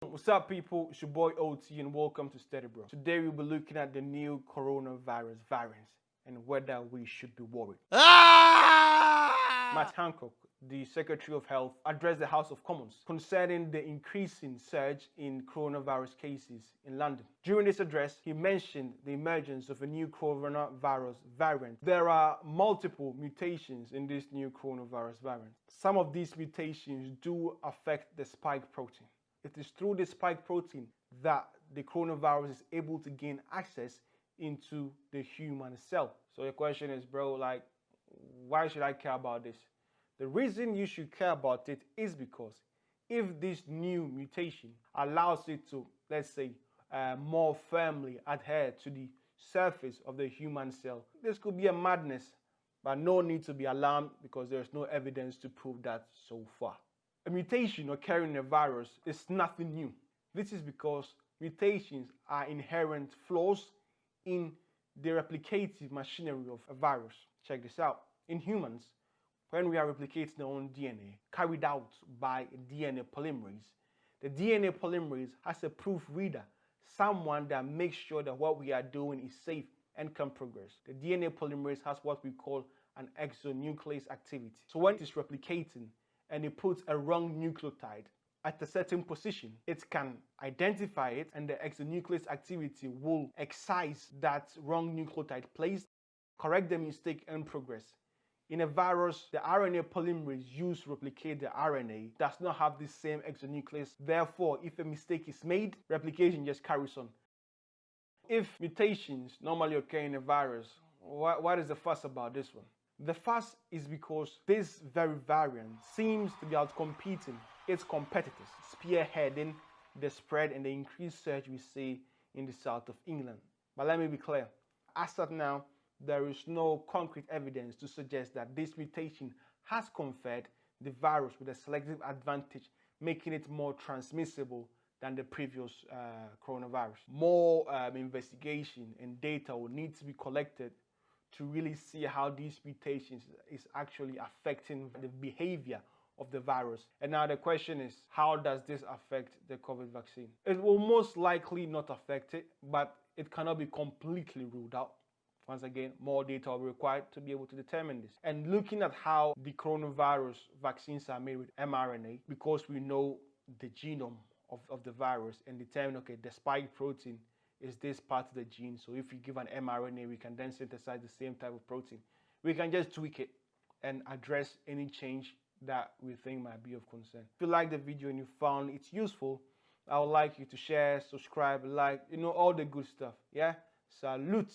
What's up, people? It's your boy OT and welcome to Steady Bro. Today we'll be looking at the new coronavirus variants and whether we should be worried. Matt Hancock, the Secretary of Health, addressed the House of Commons concerning the increasing surge in coronavirus cases in London. During this address, he mentioned the emergence of a new coronavirus variant. There are multiple mutations in this new coronavirus variant. Some of these mutations do affect the spike protein. It is through the spike protein that the coronavirus is able to gain access into the human cell. So the question is, bro, like, why should I care about this? The reason you should care about it is because if this new mutation allows it to, let's say, more firmly adhere to the surface of the human cell, this could be a madness, but no need to be alarmed because there is no evidence to prove that so far. A mutation occurring in a virus is nothing new. This is because mutations are inherent flaws in the replicative machinery of a virus. Check this out. In humans, when we are replicating our own DNA, carried out by a DNA polymerase, the DNA polymerase has a proof reader, someone that makes sure that what we are doing is safe and can progress. The DNA polymerase has what we call an exonuclease activity. So when it is replicating, and it puts a wrong nucleotide at a certain position, it can identify it and the exonuclease activity will excise that wrong nucleotide placed, correct the mistake and progress. In a virus, the RNA polymerase used to replicate the RNA does not have the same exonuclease. Therefore, if a mistake is made, replication just carries on. If mutations normally occur in a virus, what is the fuss about this one? The fuss is because this very variant seems to be outcompeting its competitors, spearheading the spread and the increased surge we see in the south of England. But let me be clear, as of now, there is no concrete evidence to suggest that this mutation has conferred the virus with a selective advantage, making it more transmissible than the previous coronavirus. More investigation and data will need to be collected to really see how these mutations is actually affecting the behavior of the virus. And now the question is, how does this affect the COVID vaccine? It will most likely not affect it, but it cannot be completely ruled out. Once again, more data will be required to be able to determine this. And looking at how the coronavirus vaccines are made with mRNA, because we know the genome of the virus and determine, okay, the spike protein is this part of the gene. So if we give an mRNA, we can then synthesize the same type of protein. We can just tweak it and address any change that we think might be of concern. If you like the video and you found it useful, I would like you to share, subscribe, like, all the good stuff. Yeah? Salute.